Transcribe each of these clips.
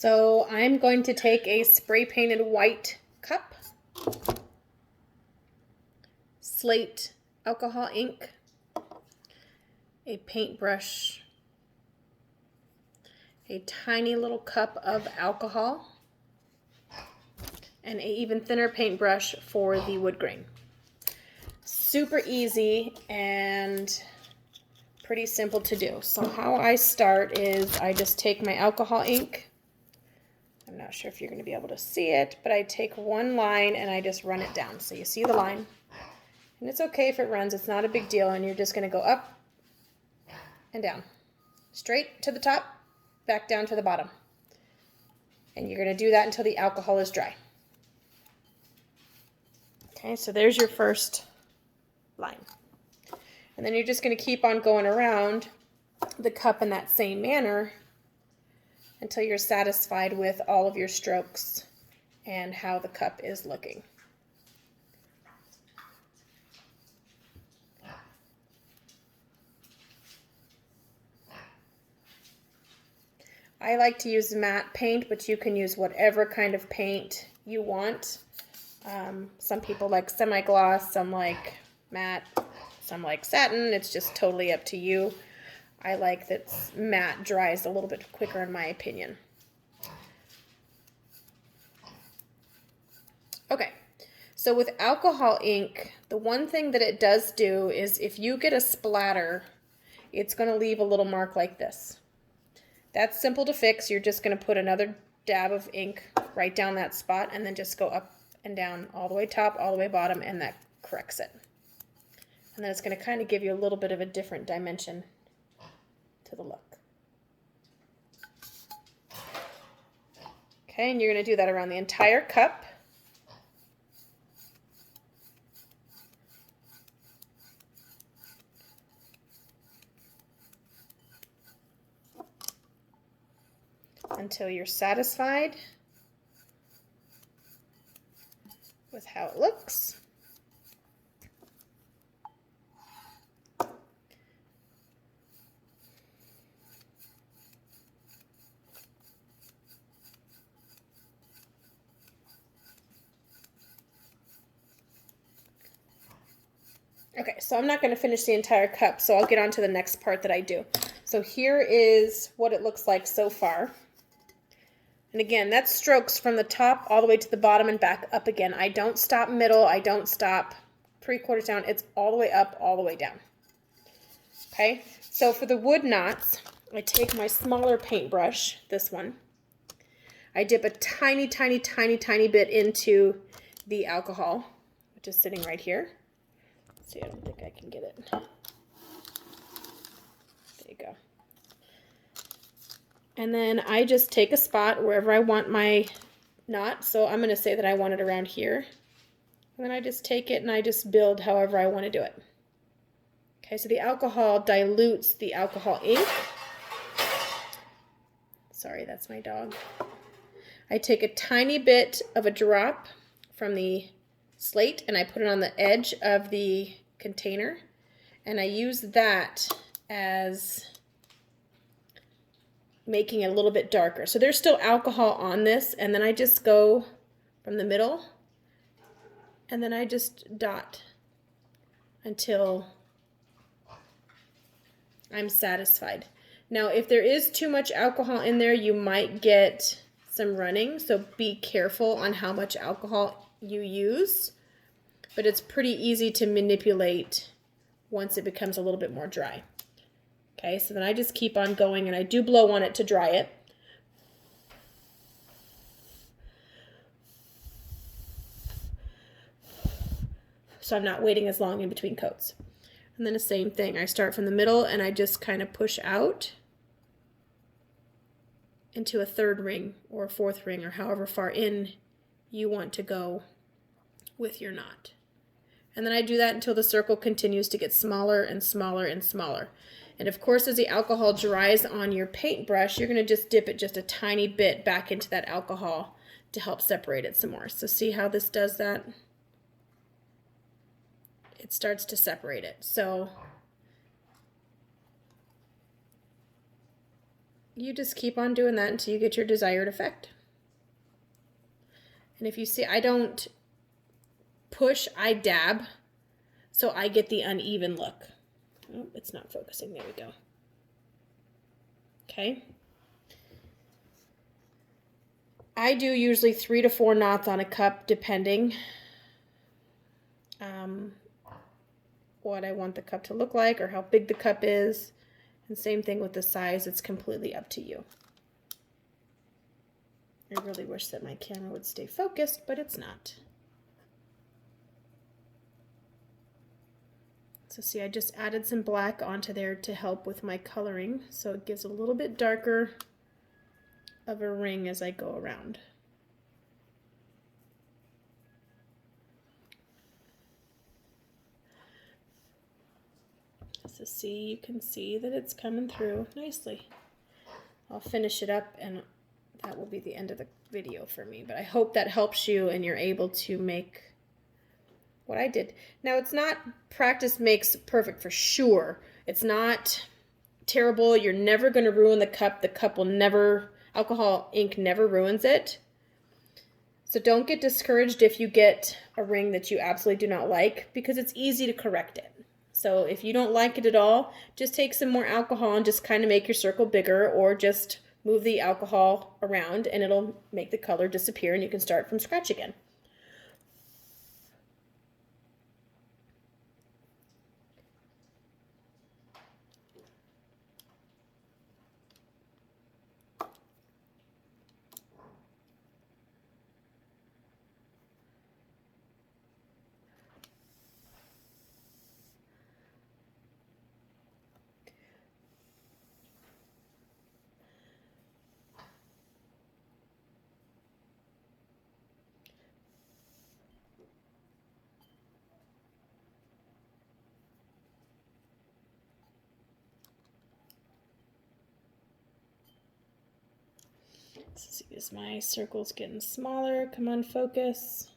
So I'm going to take a spray painted white cup, Slate alcohol ink, a paintbrush, a tiny little cup of alcohol, and an even thinner paintbrush for the wood grain. Super easy and pretty simple to do. So how I start is I just take my alcohol ink. I'm not sure if you're going to be able to see it, but I take one line and I just run it down. So you see the line. And it's okay if it runs. It's not a big deal. And you're just going to go up and down. Straight to the top, back down to the bottom. And you're going to do that until the alcohol is dry. Okay, so there's your first line. And then you're just going to keep on going around the cup in that same manner until you're satisfied with all of your strokes and how the cup is looking. I like to use matte paint, but you can use whatever kind of paint you want. Some people like semi-gloss, some like matte, some like satin. It's just totally up to you. I like that matte dries a little bit quicker in my opinion. Okay, so with alcohol ink, the one thing that it does do is if you get a splatter, it's going to leave a little mark like this. That's simple to fix. You're just going to put another dab of ink right down that spot and then just go up and down all the way top, all the way bottom, and that corrects it. And then it's going to kind of give you a little bit of a different dimension to the look. Okay, and you're going to do that around the entire cup. Until you're satisfied with how it looks. Okay, so I'm not going to finish the entire cup, so I'll get on to the next part that I do. So here is what it looks like so far. And again, that's strokes from the top all the way to the bottom and back up again. I don't stop middle. I don't stop 3/4 down. It's all the way up, all the way down. Okay, so for the wood knots, I take my smaller paintbrush, this one. I dip a tiny, tiny, tiny, tiny bit into the alcohol, which is sitting right here. Let's see, I don't think I can get it. There you go. And then I just take a spot wherever I want my knot. So I'm going to say that I want it around here. And then I just take it and I just build however I want to do it. Okay, so the alcohol dilutes the alcohol ink. Sorry, that's my dog. I take a tiny bit of a drop from the slate and I put it on the edge of the container. And I use that as making it a little bit darker. So there's still alcohol on this, and then I just go from the middle, and then I just dot until I'm satisfied. Now, if there is too much alcohol in there, you might get some running, so be careful on how much alcohol you use, but it's pretty easy to manipulate once it becomes a little bit more dry. Okay, so then I just keep on going, and I do blow on it to dry it. So I'm not waiting as long in between coats. And then the same thing. I start from the middle, and I just kind of push out into a third ring or a fourth ring or however far in you want to go with your knot. And then I do that until the circle continues to get smaller and smaller and smaller. And of course, as the alcohol dries on your paintbrush, you're going to just dip it just a tiny bit back into that alcohol to help separate it some more. So see how this does that? It starts to separate it. So you just keep on doing that until you get your desired effect. And if you see, I don't push, I dab, so I get the uneven look. Oh, it's not focusing. There we go. Okay. I do usually 3 to 4 knots on a cup, depending what I want the cup to look like or how big the cup is. And same thing with the size. It's completely up to you. I really wish that my camera would stay focused, but it's not. So see, I just added some black onto there to help with my coloring, so it gives a little bit darker of a ring as I go around. So see, you can see that it's coming through nicely. I'll finish it up and that will be the end of the video for me, but I hope that helps you and you're able to make what I did. Now, it's not practice makes perfect for sure. It's not terrible. You're never going to ruin the cup. The cup will never, alcohol ink never ruins it. So don't get discouraged if you get a ring that you absolutely do not like, because it's easy to correct it. So if you don't like it at all, just take some more alcohol and just kind of make your circle bigger, or just move the alcohol around and it'll make the color disappear and you can start from scratch again. Let's see, as my circle's getting smaller. Come on, focus.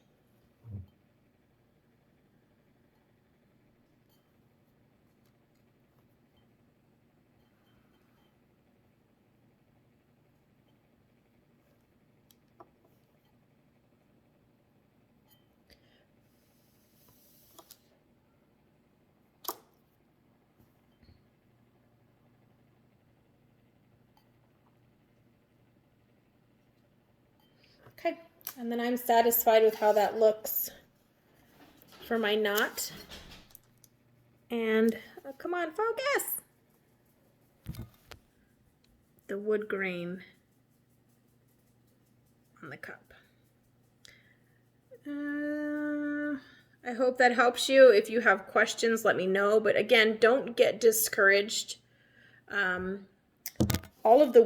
Okay, and then I'm satisfied with how that looks for my knot. And oh, come on, focus! The wood grain on the cup. I hope that helps you. If you have questions, let me know. But again, don't get discouraged. All of the